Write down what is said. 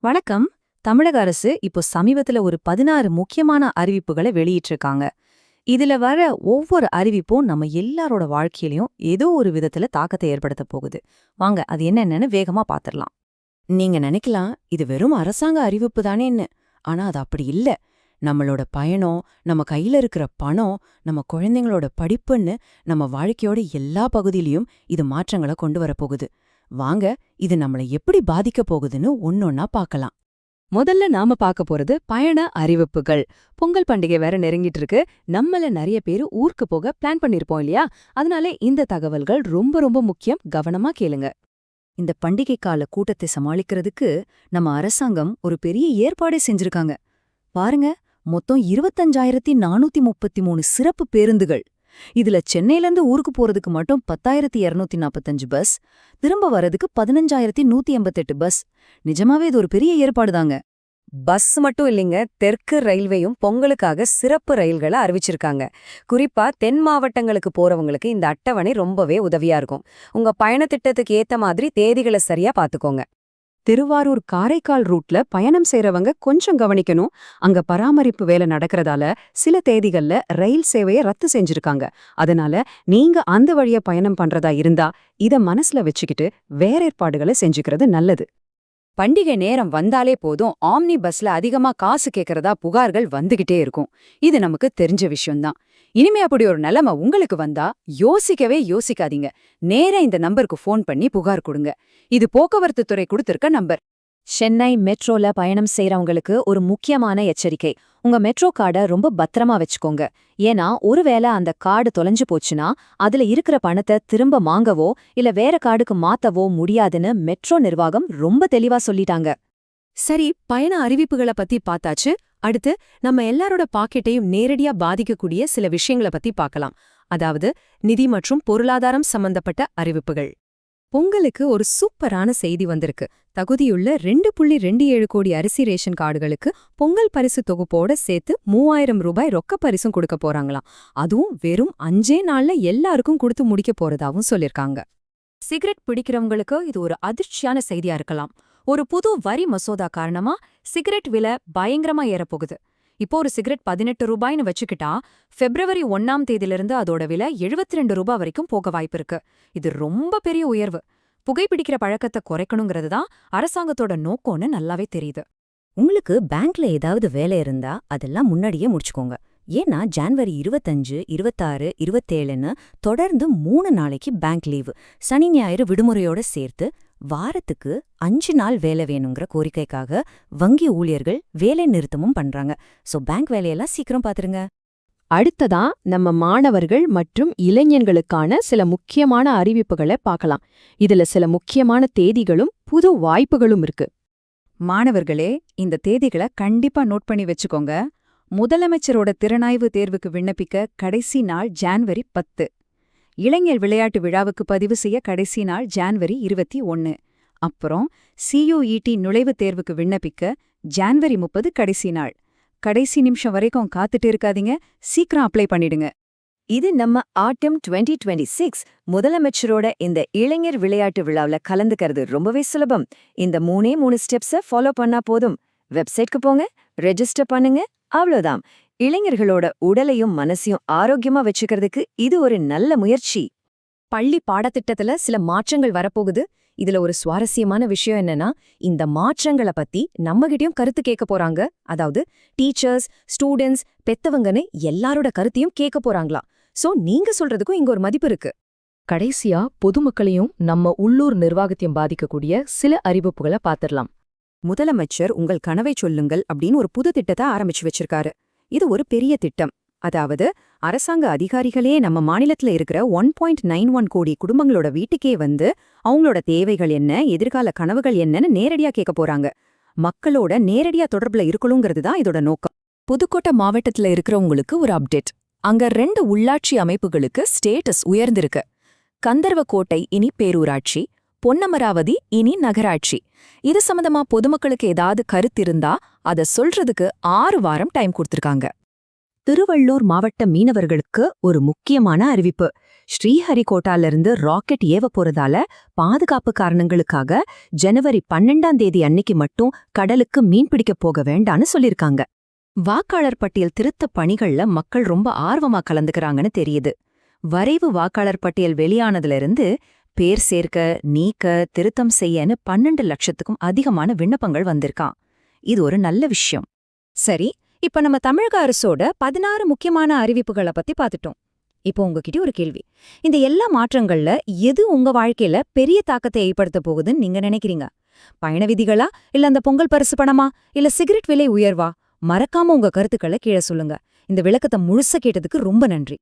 வணக்கம். தமிழக அரசு இப்போ சமீபத்துல ஒரு 16 முக்கியமான அறிவிப்புகளை வெளியிட்டிருக்காங்க. இதுல வர ஒவ்வொரு அறிவிப்பும் நம்ம எல்லாரோட வாழ்க்கையிலயும் ஏதோ ஒரு விதத்துல தாக்கத்தை ஏற்படுத்த போகுது. வாங்க அது என்னென்னு வேகமா பாத்திரலாம். நீங்க நினைக்கலாம் இது வெறும் அரசாங்க அறிவிப்பு தானேன்னு. ஆனா அது அப்படி இல்ல. நம்மளோட பயணம், நம்ம கையில இருக்கிற பணம், நம்ம குழந்தைங்களோட படிப்புன்னு நம்ம வாழ்க்கையோட எல்லா பகுதியிலயும் இது மாற்றங்களை கொண்டு வரப்போகுது. வாங்க இது நம்மளை எப்படி பாதிக்க போகுதுன்னு ஒன்னொன்னா பார்க்கலாம். முதல்ல நாம பார்க்க போறது பயண அறிவிப்புகள். பொங்கல் பண்டிகை வேற நெருங்கிட்டு இருக்கு. நம்மள நிறைய பேரு ஊருக்கு போக பிளான் பண்ணிருப்போம் இல்லையா? அதனால இந்த தகவல்கள் ரொம்ப ரொம்ப முக்கியம். கவனமா கேளுங்க. இந்த பண்டிகை கால கூட்டத்தை சமாளிக்கிறதுக்கு நம்ம அரசாங்கம் ஒரு பெரிய ஏற்பாடே செஞ்சிருக்காங்க. பாருங்க, மொத்தம் 25,433 சிறப்பு பேருந்துகள். இதுல சென்னையிலேருந்து ஊருக்கு போறதுக்கு மட்டும் 10,245 பஸ், திரும்ப வரதுக்கு 15,188 பஸ். நிஜமாவே இது ஒரு பெரிய ஏற்பாடுதாங்க. பஸ் மட்டும் இல்லைங்க, தெற்கு ரயில்வேயும் பொங்கலுக்காக சிறப்பு ரயில்களை அறிவிச்சிருக்காங்க. குறிப்பா தென் மாவட்டங்களுக்கு போறவங்களுக்கு இந்த அட்டவணை ரொம்பவே உதவியா இருக்கும். உங்க பயண திட்டத்துக்கு ஏத்த மாதிரி தேதிகளை சரியா பாத்துக்கோங்க. திருவாரூர் காரைக்கால் ரூட்ல பயணம் செய்றவங்க கொஞ்சம் கவனிக்கணும். அங்க பராமரிப்பு வேலை நடக்கிறதால சில தேதிகள்ல ரயில் சேவையை ரத்து செஞ்சிருக்காங்க. அதனால நீங்க அந்த வழியா பயணம் பண்றதா இருந்தா இத மனசுல வச்சுக்கிட்டு வேற ஏற்பாடுகளை செஞ்சுக்கிறது நல்லது. பண்டிகை நேரம் வந்தாலே போதும் ஆம்னி பஸ்ல அதிகமா காசு கேட்கறதா புகார்கள் வந்துகிட்டே இருக்கும். இது நமக்கு தெரிஞ்ச விஷயம்தான். இனிமே அப்படி ஒரு நிலைமை உங்களுக்கு வந்தா யோசிக்கவே யோசிக்காதீங்க. நேரா இந்த நம்பருக்கு ஃபோன் பண்ணி புகார் கொடுங்க. இது போக்குவரத்து துறை கொடுத்திருக்க நம்பர். சென்னை மெட்ரோல பயணம் செய்றவங்களுக்கு ஒரு முக்கியமான எச்சரிக்கை. உங்க மெட்ரோ கார்டை ரொம்ப பத்திரமா வச்சுக்கோங்க. ஏன்னா ஒருவேளை அந்த கார்டு தொலைஞ்சு போச்சுன்னா அதுல இருக்கிற பணத்தை திரும்ப வாங்கவோ இல்ல வேற கார்டுக்கு மாத்தவோ முடியாதுன்னு மெட்ரோ நிர்வாகம் ரொம்ப தெளிவா சொல்லிட்டாங்க. சரி, பயண அறிவிப்புகளை பத்தி பார்த்தாச்சு. அடுத்து நம்ம எல்லாரோட பாக்கெட்டையும் நேரடியா பாதிக்கக்கூடிய சில விஷயங்களை பத்தி பார்க்கலாம். அதாவது நிதி மற்றும் பொருளாதாரம் சம்பந்தப்பட்ட அறிவிப்புகள். பொங்கலுக்கு ஒரு சூப்பரான செய்தி வந்திருக்கு. தகுதியுள்ள 2.27 கோடி அரிசி ரேஷன் கார்டுகளுக்கு பொங்கல் பரிசு தொகுப்போட சேர்த்து 3,000 ரூபாய் ரொக்க பரிசும் கொடுக்க போறாங்களாம். அதுவும் வெறும் 5 நாள்ல எல்லாருக்கும் கொடுத்து முடிக்க போறதாவும் சொல்லிருக்காங்க. சிகரெட் பிடிக்கிறவங்களுக்கு இது ஒரு அதிர்ச்சியான செய்தியா இருக்கலாம். ஒரு புது வரி மசோதா காரணமா சிகரெட் விலை பயங்கரமா ஏறப்போகுது. இப்போ ஒரு சிகரெட் 18 ரூபாய்னு வச்சுக்கிட்டா February 1ஆம் தேதியிலிருந்து அதோட விலை 72 ரூபாய் வரைக்கும் போக வாய்ப்பிருக்கு. இது ரொம்ப பெரிய உயர்வு. புகைப்பிடிக்கிற பழக்கத்தை குறைக்கணுங்கிறது தான் அரசாங்கத்தோட நோக்கம்னு நல்லாவே தெரியுது. உங்களுக்கு பேங்க்ல ஏதாவது வேலை இருந்தா அதெல்லாம் முன்னாடியே முடிச்சுக்கோங்க. ஏன்னா ஜனவரி 25, 26, 27ன்னு தொடர்ந்து 3 நாளைக்கு பேங்க் லீவு. சனி ஞாயிறு விடுமுறையோட சேர்த்து வாரத்துக்கு 5 நாள் வேலை வேணுங்கிற கோரிக்கைக்காக வங்கி ஊழியர்கள் வேலை நிறுத்தமும் பண்றாங்க. சோ பேங்க் வேலையெல்லாம் சீக்கிரம் பாத்துருங்க. அடுத்ததா நம்ம மாணவர்கள் மற்றும் இளைஞர்களுக்கான சில முக்கியமான அறிவிப்புகளை பார்க்கலாம். இதுல சில முக்கியமான தேதிகளும் புது வாய்ப்புகளும் இருக்கு. மாணவர்களே, இந்த தேதிகளை கண்டிப்பா நோட் பண்ணி வச்சுக்கோங்க. முதலமைச்சரோட திறனாய்வு தேர்வுக்கு விண்ணப்பிக்க கடைசி நாள் ஜான்வரி 10. இளைஞர் விளையாட்டு விழாவுக்கு பதிவு செய்ய கடைசி நாள் ஜான்வரி 21. அப்புறம் CUET நுழைவுத் தேர்வுக்கு விண்ணப்பிக்க ஜான்வரி 30 கடைசி நாள். கடைசி நிமிஷம் வரைக்கும் காத்துட்டு இருக்காதீங்க, சீக்கிரம் அப்ளை பண்ணிடுங்க. இது நம்ம ஆட்டம் 2026 முதலமைச்சரோட இந்த இளைஞர் விளையாட்டு விழாவில் கலந்துக்கிறது ரொம்பவே சுலபம். இந்த 3 ஸ்டெப்ஸை ஃபாலோ பண்ணா போதும். வெப்சைட்க்கு போங்க, ரெஜிஸ்டர் பண்ணுங்க, அவ்வளோதான். இளைஞர்களோட உடலையும் மனசையும் ஆரோக்கியமா வச்சுக்கிறதுக்கு இது ஒரு நல்ல முயற்சி. பள்ளி பாடத்திட்டத்துல சில மாற்றங்கள் வரப்போகுது. இதுல ஒரு சுவாரஸ்யமான விஷயம் என்னன்னா, இந்த மாற்றங்களை பத்தி நம்மகிட்டயும் கருத்து கேட்க போறாங்க. அதாவது டீச்சர்ஸ், ஸ்டூடெண்ட்ஸ், பெத்தவங்கன்னு எல்லாரோட கருத்தையும் கேட்க போறாங்களாம். சோ நீங்க சொல்றதுக்கும் இங்க ஒரு மதிப்பு இருக்கு. கடைசியா பொதுமக்களையும் நம்ம உள்ளூர் நிர்வாகத்தையும் பாதிக்கக்கூடிய சில அறிவிப்புகளை பாத்திரலாம். முதலமைச்சர் உங்கள் கனவை சொல்லுங்கள் அப்படின்னு ஒரு புது திட்டத்தை ஆரம்பிச்சு வச்சிருக்காரு. இது ஒரு பெரிய திட்டம். அதாவது அரசாங்க அதிகாரிகளே நம்ம மாநிலத்துல இருக்கிற 1.91 கோடி குடும்பங்களோட வீட்டுக்கே வந்து அவங்களோட தேவைகள் என்ன, எதிர்கால கனவுகள் என்னன்னு நேரடியா கேட்க போறாங்க. மக்களோட நேரடியா தொடர்புல இருக்கணுங்கிறது தான் இதோட நோக்கம். புதுக்கோட்டை மாவட்டத்துல இருக்கிறவங்களுக்கு ஒரு அப்டேட். அங்க 2 உள்ளாட்சி அமைப்புகளுக்கு ஸ்டேட்டஸ் உயர்ந்திருக்கு. கந்தர்வக்கோட்டை இனி பேரூராட்சி, பொன்னமராவதி இனி நகராட்சி. இது சம்பந்தமா பொதுமக்களுக்கு ஏதாவது கருத்து இருந்தா அத சொல்றதுக்கு 6 வாரம் டைம் கொடுத்திருக்காங்க. திருவள்ளூர் மாவட்ட மீனவர்களுக்கு ஒரு முக்கியமான அறிவிப்பு. ஸ்ரீஹரிகோட்டால இருந்து ராக்கெட் ஏவ போறதால பாதுகாப்பு காரணங்களுக்காக ஜனவரி 12ஆம் தேதி அன்னைக்கு மட்டும் கடலுக்கு மீன் பிடிக்க போக வேண்டான்னு சொல்லிருக்காங்க. வாக்காளர் பட்டியல் திருத்த பணிகள்ல மக்கள் ரொம்ப ஆர்வமா கலந்துக்கறாங்கன்னு தெரியுது. வரைவு வாக்காளர் பட்டியல் வெளியானதுல இருந்து பேர் சேர்க்க, நீக்க, திருத்தம் செய்யன்னு 12 லட்சத்துக்கும் அதிகமான விண்ணப்பங்கள் வந்திருக்கான். இது ஒரு நல்ல விஷயம். சரி, இப்ப நம்ம தமிழக அரசோட 16 முக்கியமான அறிவிப்புகளை பத்தி பார்த்துட்டோம். இப்போ உங்ககிட்ட ஒரு கேள்வி. இந்த எல்லா மாற்றங்கள்ல எது உங்க வாழ்க்கையில பெரிய தாக்கத்தை ஏற்படுத்த போகுதுன்னு நீங்க நினைக்கிறீங்க? பயண விதிகளா, இல்ல அந்த பொங்கல் பரிசு பணமா, இல்ல சிகரெட் விலை உயர்வா? மறக்காம உங்க கருத்துக்களை கீழே சொல்லுங்க. இந்த விளக்கத்தை முழுசா கேட்டதுக்கு ரொம்ப நன்றி.